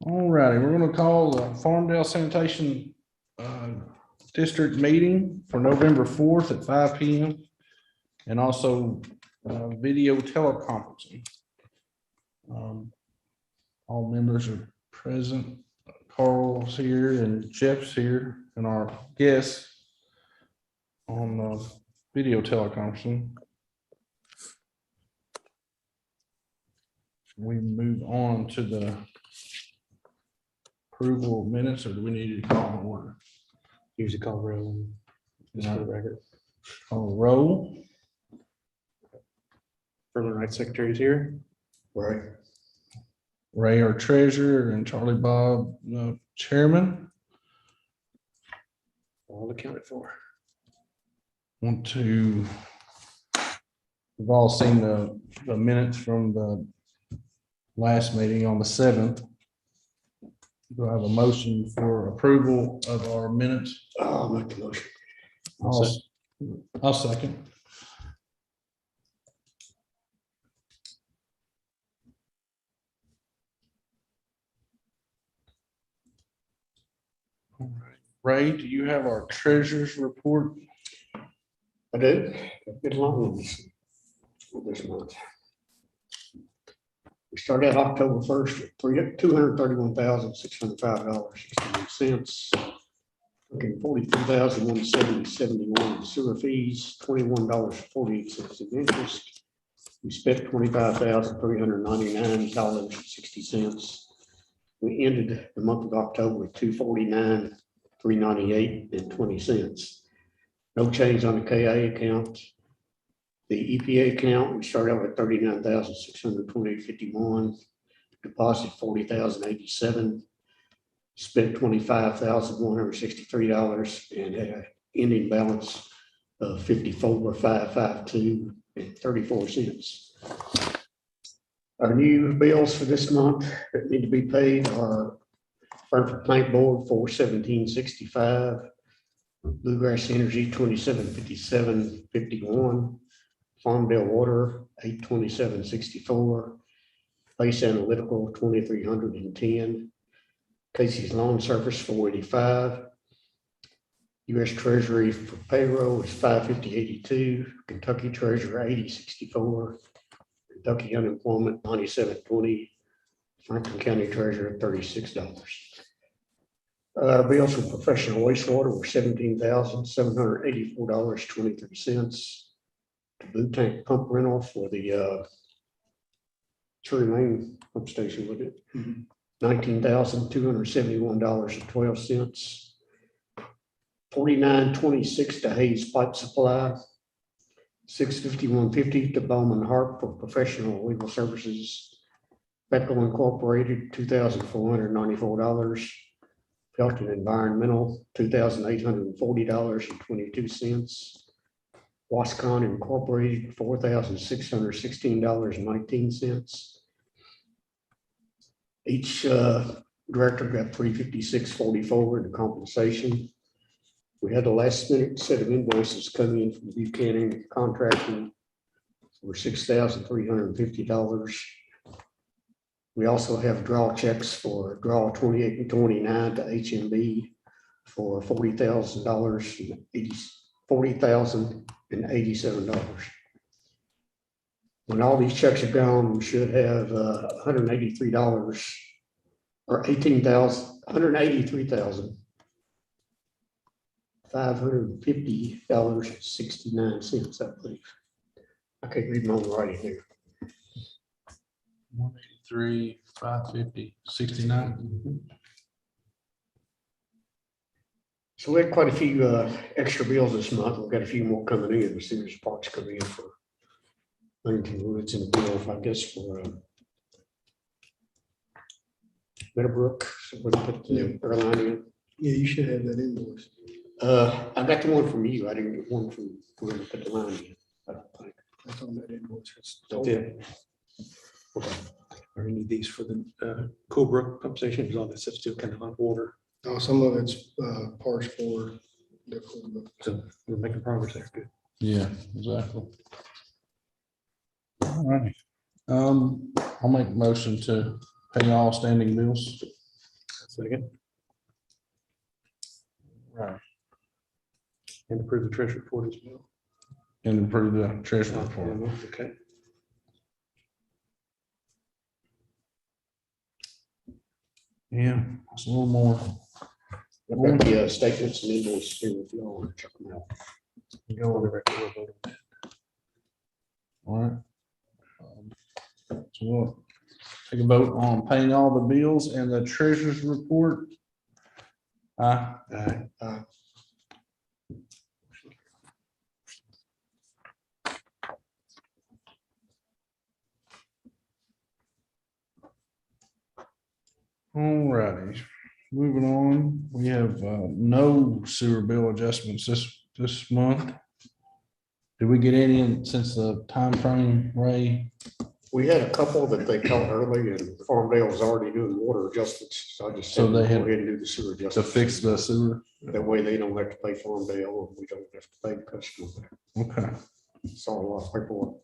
All righty, we're gonna call the Farmdale Sanitation District meeting for November 4th at 5 p.m. and also video teleconferencing. All members are present. Carl's here and Jeff's here and our guests on video teleconferencing. We move on to the approval of minutes, or do we need to call an order? Usually call roll. Just for the record. Call roll. Further right secretary's here. Right. Ray, our treasurer, and Charlie Bob, chairman. All accounted for. We've all seen the minutes from the last meeting on the 7th. Do I have a motion for approval of our minutes? I'll make the motion. I'll second. All right. Ray, do you have our treasurer's report? I do. Get along this month. We started out October 1st with $231,605.61. Looking $43,170.71 sewer fees, $21.48 in interest. We spent $25,399.60. We ended the month of October with $249,398.20. No change on the KA account. The EPA account, we started out with $39,628.51. Deposit $40,087. Spent $25,163 and had an ending balance of $54,552.34. Our new bills for this month that need to be paid are Frankfurt Plank Board $417.65, Bluegrass Energy $2757.51, Farmdale Water $827.64, Base Analytical $2,310. Casey's Lawn Service $485. U.S. Treasury for payroll is $550.82. Kentucky Treasurer $80.64. Kentucky Unemployment $97.20. Franklin County Treasurer $36. Our bills for professional wastewater were $17,784.23. The blue tank pump rental for the Cherry Lane pump station, would it? Mm-hmm. $19,271.12. $49.26 to Hayes Pipe Supply. $651.50 to Bowman Hart for professional legal services. Beckle Incorporated $2,494. Felton Environmental $2,840.22. Wascon Incorporated $4,616.19. Each director got $356.44 in compensation. We had the last minute set of invoices come in from Buchanan Contracting for $6,350. We also have draw checks for draw 28 and 29 to HMB for $40,087. When all these checks are gone, we should have $183 or $183,550.69, I believe. I can't read my own writing here. 183, 550, 69. So we had quite a few extra bills this month. We've got a few more coming in as soon as parts come in for Huntington Woods and the bill, I guess, for Meadowbrook. So we're gonna put the airline in. Yeah, you should have that invoice. I got the one from you. I didn't get one from we're gonna put the line in. I don't think. That's on that invoice. Okay. I need these for the Colebrook pump station. Is all that stuff still kind of on order? Oh, some of it's parts for the. So we're making progress there. Good. Yeah, exactly. All right. I'll make a motion to pay all standing bills. Second, Right. and approve the treasury report as well. And approve the treasury report. Okay. Yeah, it's a little more. I've got the statements and invoices here if you all want to check them out. Go on the record, we'll vote on that. All right. So we'll take a vote on paying all the bills and the treasurer's report. Aye. Aye. All righty, moving on, we have no sewer bill adjustments this month. Did we get any since the time frame, Ray? We had a couple that they caught early and Farmdale was already doing water adjustments. So I just So said, they go had ahead and do the sewer To adjustments. fix the sewer? That way they don't have to pay Farmdale and we don't have to pay the customer. Okay, It's all a lot of paperwork.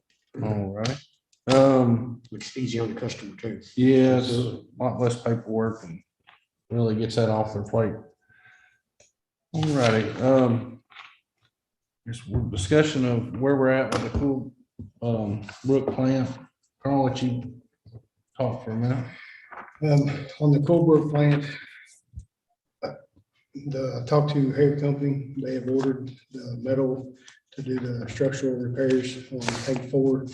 all right. It's easy on the customer too. Yeah, it's a lot less paperwork and really gets that off their plate. All righty, just discussion of where we're at with the Cool Brook plant. Carl, let you talk for a minute. On the Colebrook plant, I talked to Hair Company. They have ordered the metal to do the structural repairs on tank 4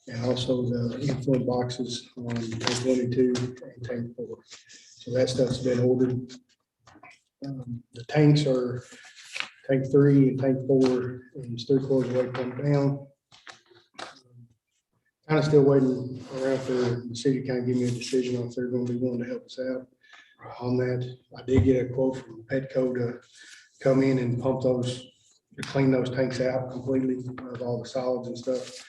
and also the inflow boxes on tank 1 and 2 and tank 4. So that stuff's been ordered. The tanks are tank 3 and tank 4 and it's 3/4 way come down. Kind of still waiting around for the city to kind of give me a decision on if they're going to be willing to help us out on that. I did get a quote from Petco to come in and pump those, to clean those tanks out completely of all the solids and stuff.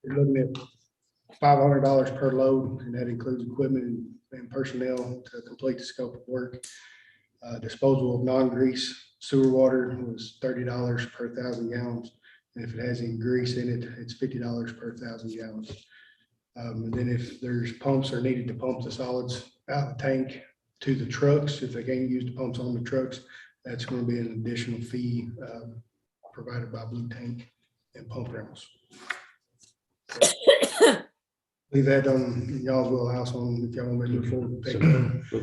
You're looking at $500 per load, and that includes equipment and personnel to complete the scope of work. Disposal of non-grease sewer water was $30 per 1,000 gallons. And if it has any grease in it, it's $50 per 1,000 gallons. And then if there's pumps are needed to pump the solids out of the tank to the trucks, if they can't use the pumps on the trucks, that's going to be an additional fee provided by Blue Tank and pump rentals. Leave that on y'all's wheelhouse on if y'all want me to move forward. So,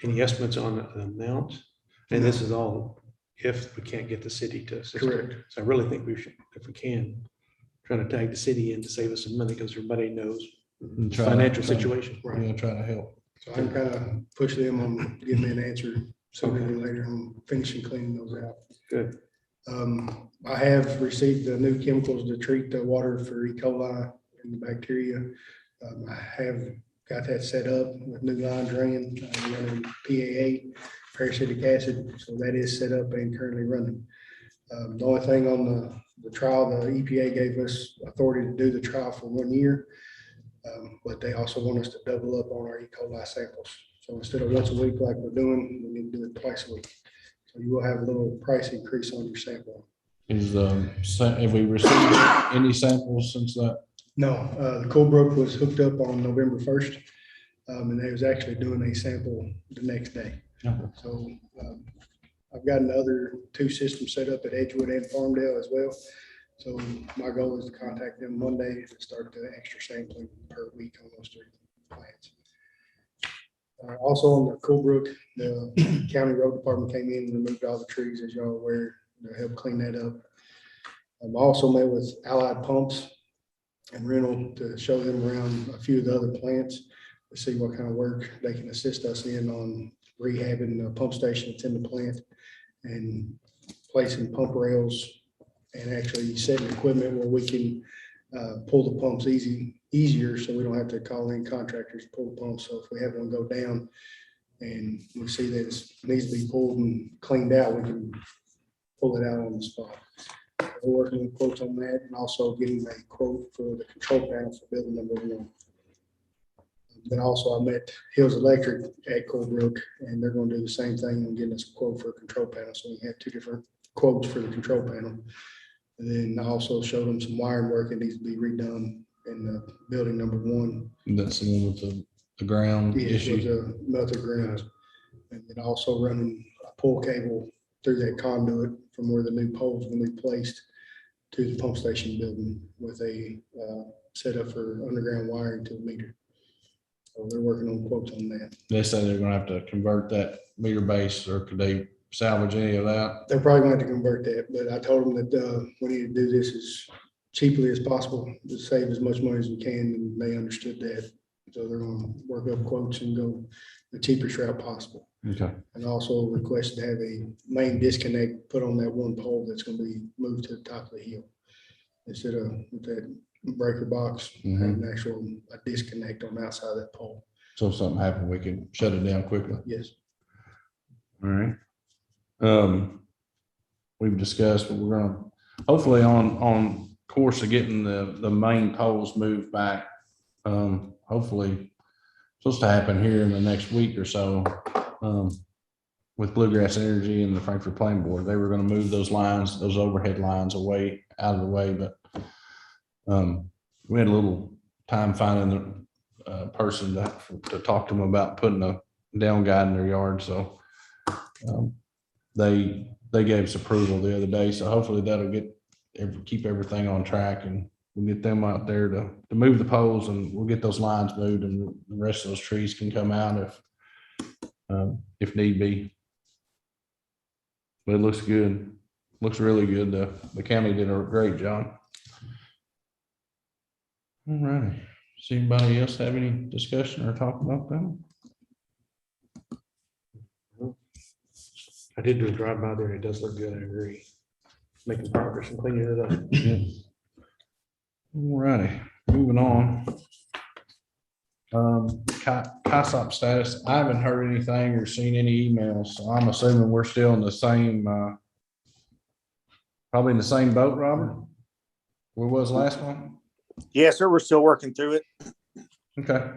any estimates on the amount? And this is all if we can't get the city to assist. Correct. So I really think we should, if we can, try to tag the city in to save us some money because everybody knows And the try- financial try- situation. Yeah, try to help. So I'm kind of push them on giving me an answer sooner than later on finishing cleaning those out. Good. I have received the new chemicals to treat the water for E. coli and the bacteria. I have got that set up with new lines running, running PAA, parasitic acid. So that is set up and currently running. The only thing on the trial, the EPA gave us authority to do the trial for 1 year. But they also want us to double up on our E. coli samples. So instead of once a week like we're doing, we need to do it twice a week. So you will have a little price increase on your sample. Have we received any samples since that? No, the Colebrook was hooked up on November 1st. And they was actually doing a sample the next day. Okay. So I've got another 2 systems set up at Edgewood and Farmdale as well. So my goal is to contact them Monday to start the extra sampling per week on those 3 plants. Also on the Colebrook, the county road department came in and removed all the trees, as y'all are aware, to help clean that up. I've also met with Allied Pumps and Rental to show them around a few of the other plants to see what kind of work they can assist us in on rehabbing the pump station that's in the plant and placing pump rails and actually setting equipment where we can pull the pumps easier so we don't have to call in contractors to pull the pumps. So if we have one go down and we see that it needs to be pulled and cleaned out, we can pull it out on the spot. We're working with quotes on that and also getting a quote for the control panel for building number 1. Then also I met Hills Electric at Colebrook and they're going to do the same thing and getting us a quote for a control panel. So we have 2 different quotes for the control panel. And then I also showed them some wiring work that needs to be redone in the building number 1. That's the one with the the ground It was issue? a melted ground. And then also running a pull cable through that conduit from where the new poles will be placed to the pump station building with a setup for underground wiring to the meter. So they're working on quotes on that. They say they're gonna have to convert that meter base, or could they salvage any of that? They're probably going to have to convert that, but I told them that we need to do this as cheaply as possible to save as much money as we can, and they understood that. So they're going to work up quotes and go the cheapest route possible. Okay. And also requested to have a main disconnect put on that one pole that's going to be moved to the top of the hill. Instead of with that breaker box, Mhm. have an actual a disconnect on the outside of that pole. So if something happened, we can shut it down quickly. Yes. All right. We've discussed, but we're gonna, hopefully on course of getting the main poles moved back. Hopefully supposed to happen here in the next week or so. With Bluegrass Energy and the Frankfurt Plain Board, they were gonna move those lines, those overhead lines away, out of the way, but we had a little time finding the person to talk to them about putting a down guide in their yard, so they gave us approval the other day, so hopefully that'll keep everything on track, and we'll get them out there to move the poles, and we'll get those lines moved, and the rest of those trees can come out if need be. But it looks good. Looks really good. The county did a great job. All righty. Does anybody else have any discussion or talk about that? I did do a drive by there, and it does look good, I agree. Making progress and cleaning it up. Yeah. All righty, moving on. CISOP status, I haven't heard anything or seen any emails, so I'm assuming we're still in the same, probably in the same boat, Robert? Where was last one? Yes, sir. We're still working through it. Okay.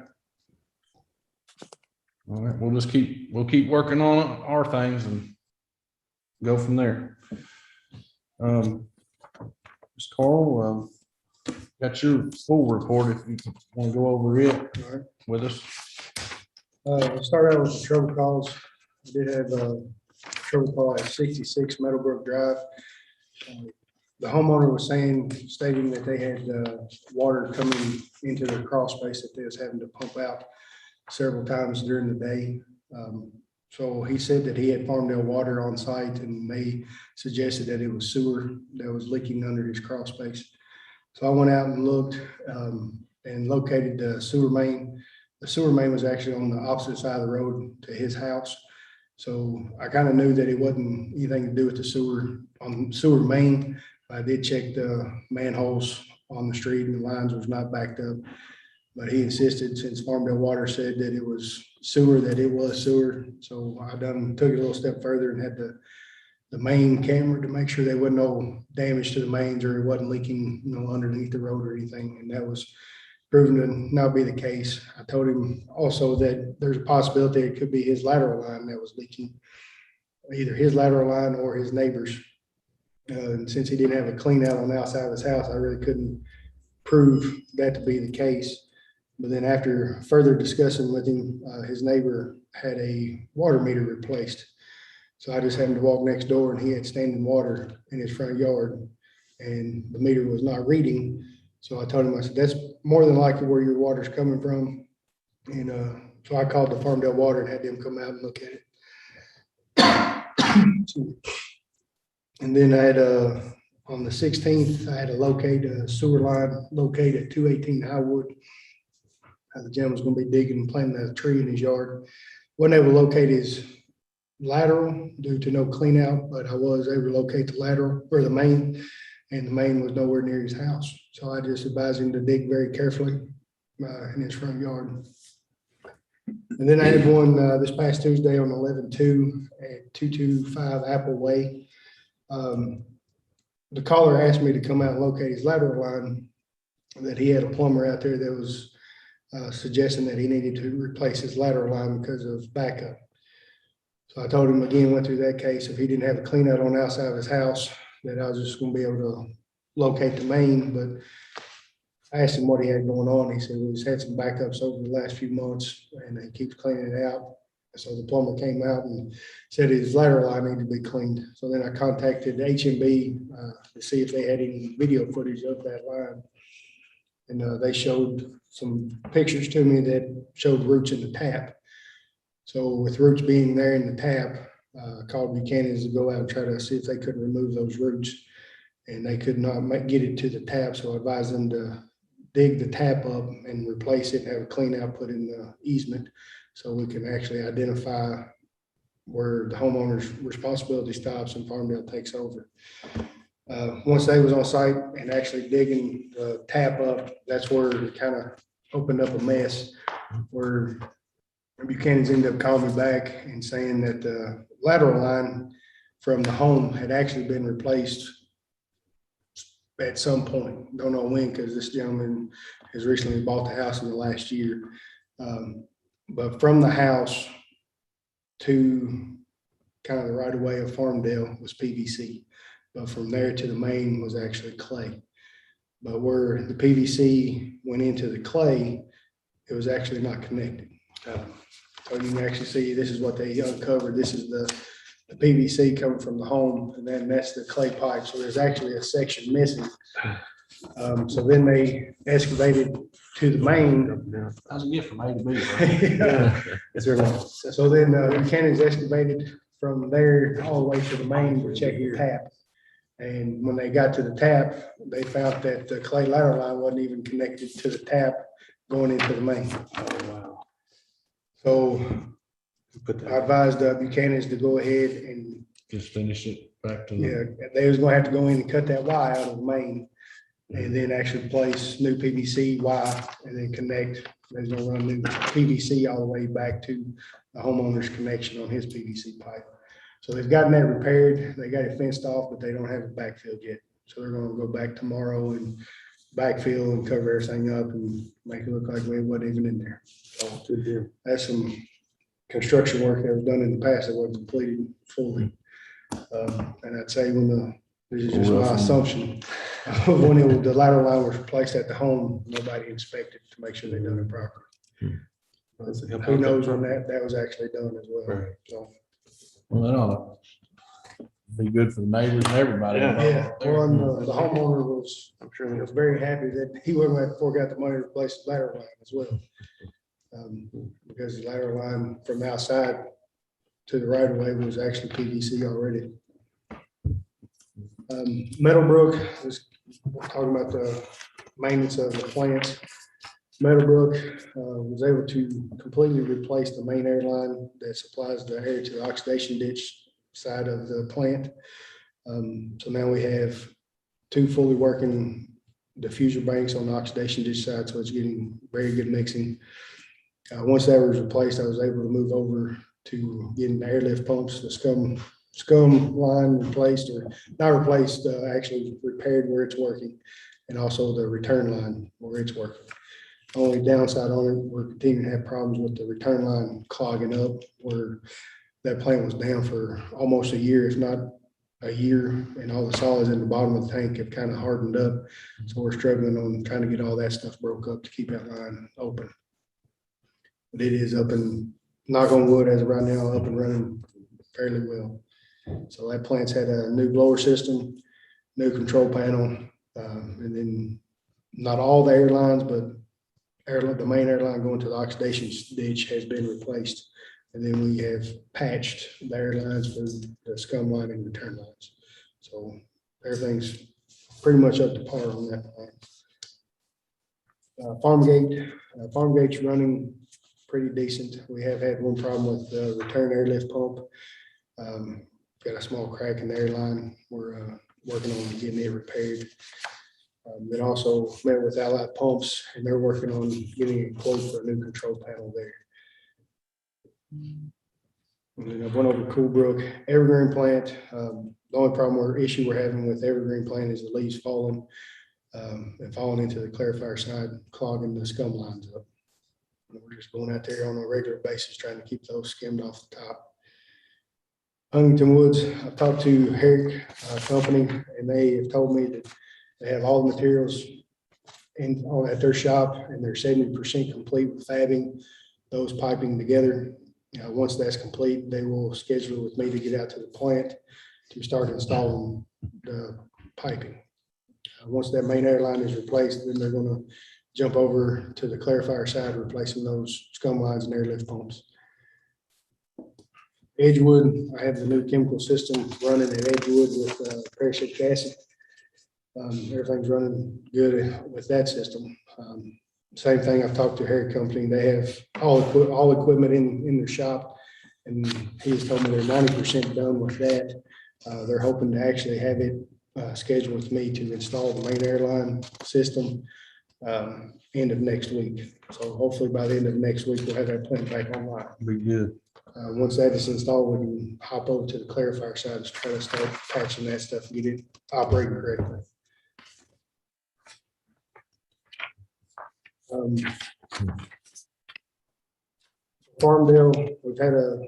All right, we'll keep working on our things and go from there. Ms. Carl, got your full report if you want to go over it All right. with us. We'll start out with the trouble calls. I did have a trouble call at 66 Meadowbrook Drive. The homeowner was stating that they had water coming into their crawl space that they was having to pump out several times during the day. So he said that he had Farmdale water on site, and they suggested that it was sewer that was leaking under his crawl space. So I went out and looked and located the sewer main. The sewer main was actually on the opposite side of the road to his house. So I kind of knew that it wasn't anything to do with the sewer main. I did check the manholes on the street, and the lines was not backed up. But he insisted, since Farmdale Water said that it was sewer, that it was sewer. So I took it a little step further and had the main camera to make sure there wasn't no damage to the mains, or it wasn't leaking, underneath the road or anything. And that was proven to not be the case. I told him also that there's a possibility it could be his lateral line that was leaking, either his lateral line or his neighbor's. And since he didn't have a clean out on the outside of his house, I really couldn't prove that to be the case. But then after further discussing with him, his neighbor had a water meter replaced. So I just happened to walk next door, and he had standing water in his front yard, and the meter was not reading. So I told him, I said, that's more than likely where your water's coming from. And so I called the Farmdale Water and had them come out and look at it. And then I had on the 16th, I had to locate a sewer line located at 218 Highwood. The gentleman was going to be digging and planting a tree in his yard. Wasn't able to locate his lateral due to no clean out, but I was able to locate the lateral or the main, and the main was nowhere near his house. So I just advised him to dig very carefully in his front yard. And then I had one this past Tuesday on 11/2 at 225 Apple Way. The caller asked me to come out and locate his lateral line, that he had a plumber out there that was suggesting that he needed to replace his lateral line because of backup. So I told him again, went through that case, if he didn't have a clean out on the outside of his house, that I was just going to be able to locate the main. But I asked him what he had going on. He said, well, he's had some backups over the last few months and he keeps cleaning it out. So the plumber came out and said his lateral line needed to be cleaned. So then I contacted HMB to see if they had any video footage of that line. And they showed some pictures to me that showed roots in the tap. So with roots being there in the tap, I called Buchanan's to go out and try to see if they could remove those roots. And they could not get it to the tap. So I advised them to dig the tap up and replace it and have a clean out put in the easement. So we can actually identify where the homeowner's responsibility stops and Farmdale takes over. Once they was on site and actually digging the tap up, that's where it kind of opened up a mess where Buchanan's ended up calling me back and saying that the lateral line from the home had actually been replaced at some point. Don't know when, because this gentleman has recently bought the house in the last year. But from the house to kind of the right of way of Farmdale was PVC. But from there to the main was actually clay. But where the PVC went into the clay, it was actually not connected. So you can actually see, this is what they uncovered. This is the PVC coming from the home, and then that's the clay pipe. So there's actually a section missing. So then they excavated to the main. How's it get from A to B? Bro? So then Buchanan's excavated from there all the way to the main to check the tap. And when they got to the tap, they found that the clay lateral line wasn't even connected to the tap going into the main. Oh, wow. So Put I that, advised Buchanan's to go ahead and, Just finish it back to. they was gonna have to go in and cut that Y out of the main and then actually place new PVC Y and then connect. They're gonna run new PVC all the way back to the homeowner's connection on his PVC pipe. So they've gotten that repaired. They got it fenced off, but they don't have it backfilled yet. So they're gonna go back tomorrow and backfill and cover everything up and make it look like we wasn't even in there. oh, good deal. That's some construction work that was done in the past that wasn't completed fully. And I'd say this is just my assumption, when the lateral line was replaced at the home, nobody inspected to make sure they done it properly. That's a help. Who knows when that was actually done as well. Right. So, Well, that ought to be good for the neighbors and everybody. Yeah. involved yeah, there. well, the homeowner was I'm sure there's very happy that he wasn't going to fork out the money to replace the lateral line as well. Because the lateral line from outside to the right of way was actually PVC already. Meadowbrook was talking about the maintenance of the plants. Meadowbrook was able to completely replace the main air line that supplies the air to the oxidation ditch side of the plant. So now we have 2 fully working diffuser banks on the oxidation ditch side, so it's getting very good mixing. Once that was replaced, I was able to move over to getting the airlift pumps, the scum line replaced, or not replaced, actually repaired where it's working, and also the return line where it's working. Only downside on it, we're continuing to have problems with the return line clogging up, where that plant was down for almost a year, if not a year, and all the solids in the bottom of the tank have kind of hardened up. So we're struggling on trying to get all that stuff broke up to keep that line open. But it is up and, knock on wood, as of right now, up and running fairly well. So that plant's had a new blower system, new control panel, and then not all the air lines, but the main air line going to the oxidation ditch has been replaced. And then we have patched the air lines for the scum line and return lines. So everything's pretty much up to par on that plant. Farmgate's running pretty decent. We have had one problem with the return airlift pump. Got a small crack in the air line. We're working on getting it repaired. Then also met with Allied Pumps, and they're working on getting a quote for a new control panel there. And then I went over to Coolbrook Evergreen plant. The only problem or issue we're having with Evergreen plant is the leaves falling and falling into the clarifier side, clogging the scum lines up. And we're just going out there on a regular basis trying to keep those skimmed off the top. Huntington Woods, I've talked to Herrick Company, and they have told me that they have all the materials at their shop, and they're 70% complete with fabbing those piping together. Once that's complete, they will schedule with me to get out to the plant to start installing the piping. Once that main air line is replaced, then they're gonna jump over to the clarifier side, replacing those scum lines and airlift pumps. Edgewood, I have the new chemical system running at Edgewood with peracetic acid. Everything's running good with that system. Same thing, I've talked to Harry Company, they have all equipment in their shop, and he's told me they're 90% done with that. They're hoping to actually have it scheduled with me to install the main airline system end of next week. So hopefully by the end of next week, we'll have that plant back online. Be good. Once that is installed, we can hop over to the clarifier side and try to start patching that stuff and get it operating correctly. Farmdale, we've had a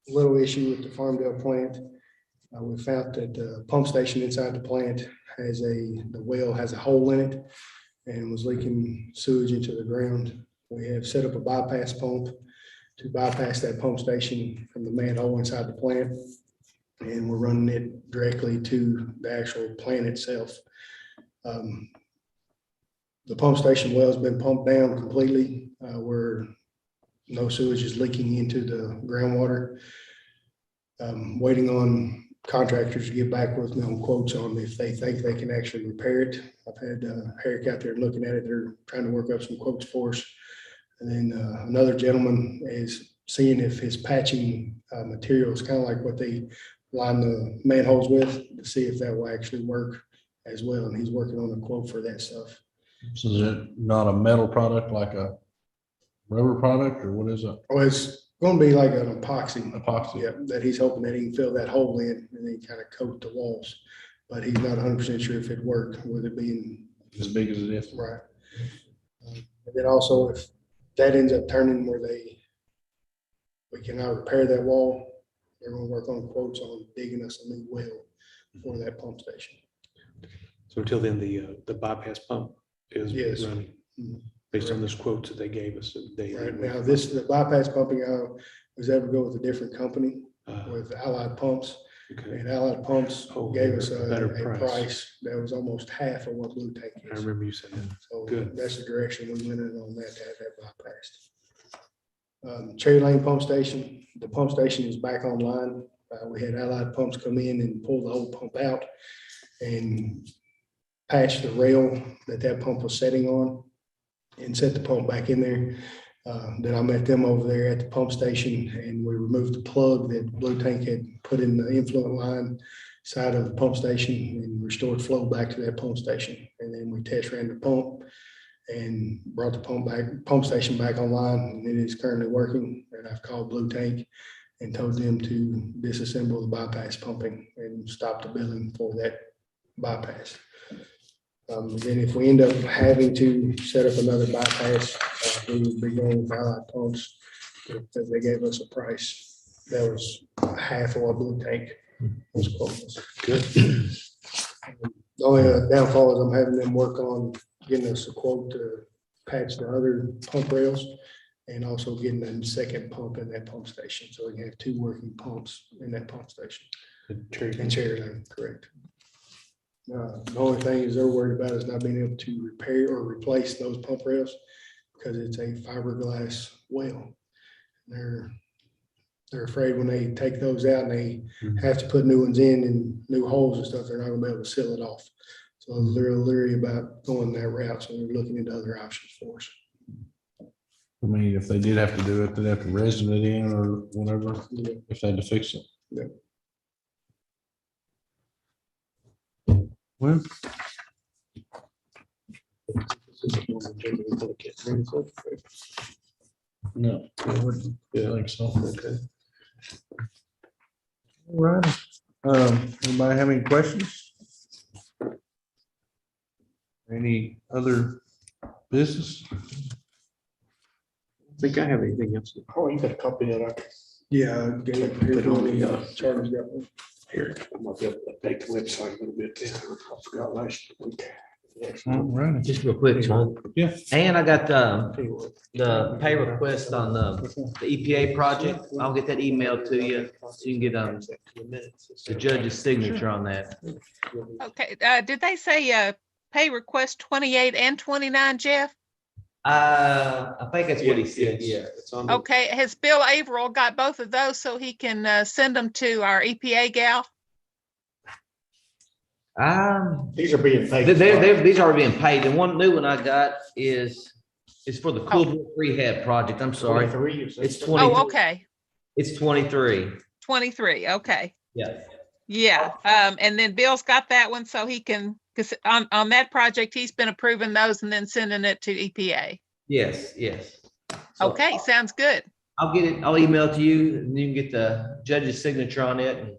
little issue with the Farmdale plant. We found that the pump station inside the plant the well has a hole in it and was leaking sewage into the ground. We have set up a bypass pump to bypass that pump station from the manhole inside the plant. And we're running it directly to the actual plant itself. The pump station well has been pumped down completely where no sewage is leaking into the groundwater. Waiting on contractors to get back with me on quotes on if they think they can actually repair it. I've had Eric out there looking at it. They're trying to work up some quotes for us. And then another gentleman is seeing if his patching material is kind of like what they line the manholes with, to see if that will actually work as well. And he's working on a quote for that stuff. So is it not a metal product, like a rubber product, or what is it? Oh, it's going to be like an epoxy. Epoxy. Yeah, that he's hoping that he can fill that hole in and then kind of coat the walls. But he's not 100% sure if it'd work with it being As big as it is. right. And then also, if that ends up turning where we cannot repair that wall, they're going to work on quotes on digging us a new well for that pump station. So until then, the bypass pump is Yes. running based on those quotes that they gave us. Right now, the bypass pumping, I was able to go with a different company with Allied Pumps. Okay. And Allied Pumps Oh, gave us a better price that was almost half of what Blue Tank I is. remember you said that. So Good. that's the direction we went in on that, to have that bypassed. Cherry Lane Pump Station, the pump station is back online. We had Allied Pumps come in and pull the old pump out and patch the rail that pump was setting on and set the pump back in there. Then I met them over there at the pump station, and we removed the plug that Blue Tank had put in the influent line side of the pump station and restored flow back to that pump station. And then we test ran the pump and brought the pump station back online, and it is currently working. And I've called Blue Tank and told them to disassemble the bypass pumping and stop the billing for that bypass. Then if we end up having to set up another bypass, we would be going with Allied Pumps, because they gave us a price that was half of what Blue Tank was quoting us. Good. The only downfall is I'm having them work on getting us a quote to patch the other pump rails and also getting a second pump in that pump station. So we can have 2 working pumps in that pump station. And Cherry Lane, correct. The only thing is they're worried about is not being able to repair or replace those pump rails because it's a fiberglass well. They're afraid when they take those out and they have to put new ones in and new holes and stuff, they're not gonna be able to seal it off. So they're leery about going that route. So they're looking into other options for us. I mean, if they did have to do it, they'd have to resin it in or whatever, Yeah. if they had to fix it. Yeah. Well, no, I wouldn't think so. Okay. All right. Anybody have any questions? Any other business? I think I have anything else. Oh, you got a copy of that? Yeah. I gave it here to the Charter's got one. Here, I might be able to update the website a little bit. I forgot last week. All right. Just real quick, Sean. Yeah. And I got the pay request on the EPA project. I'll get that email to you. So you can get the judge's signature on that. Okay, did they say, pay request 28 and 29, Jeff? I think that's what he said. Yeah, it's on. Okay, has Bill Averill got both of those so he can, send them to our EPA gal? These are being paid. These are being paid. The one new one I got is for the Cool Brook Rehab project. I'm sorry. It's 20. Oh, okay, It's 23. 23, okay. Yeah. Yeah, and then Bill's got that one so he can, because on that project, he's been approving those and then sending it to EPA. Yes, yes. So Okay, sounds good. I'll get it. I'll email it to you and you can get the judge's signature on it. And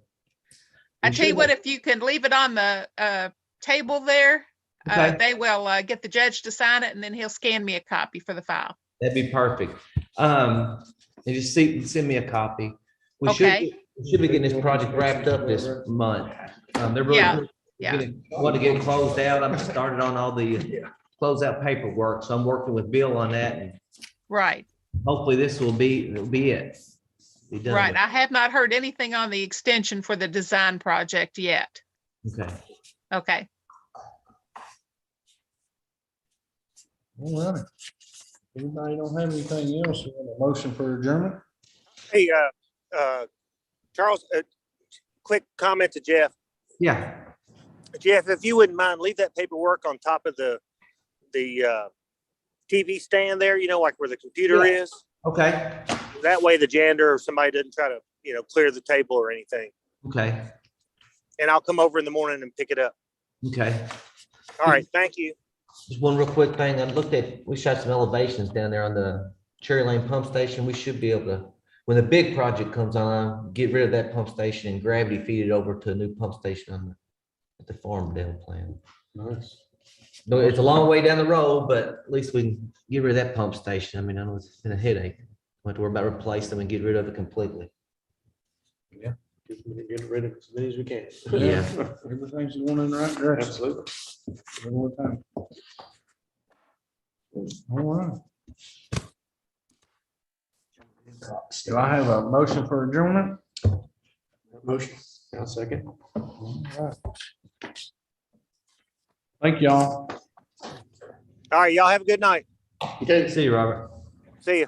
I tell you what, if you can leave it on the table there, Okay. they will get the judge to sign it and then he'll scan me a copy for the file. That'd be perfect. And just send me a copy. We Okay. should be getting this project wrapped up this month. They're really Yeah. want to get it closed out. I'm started on all the closeout paperwork, so I'm working with Bill on that. And Right, hopefully this will be it. Be done right. with. I have not heard anything on the extension for the design project yet. Okay. Okay. All right. Anybody don't have anything else? We want a motion for adjournment? Hey, Charles, quick comment to Jeff. Yeah. Jeff, if you wouldn't mind, leave that paperwork on top of the TV stand there, like where the computer Yeah. is. Okay. That way the janitor or somebody doesn't try to, clear the table or anything. Okay. And I'll come over in the morning and pick it up. Okay. All right, thank you. Just one real quick thing. We shot some elevations down there on the Cherry Lane pump station. We should be able to, when the big project comes on, get rid of that pump station and gravity feed it over to a new pump station at the Farmdale plant. Nice. No, it's a long way down the road, but at least we can get rid of that pump station. I mean, I know it's been a headache. We have to worry about replacing them and get rid of it completely. Get rid of as many as we can. Yeah. Everything's going in the right direction. Absolutely. One more time. All right. Do I have a motion for adjournment? Motion. I'll second. All right. Thank y'all. All right, y'all have a good night. Okay. See you, Robert. See you.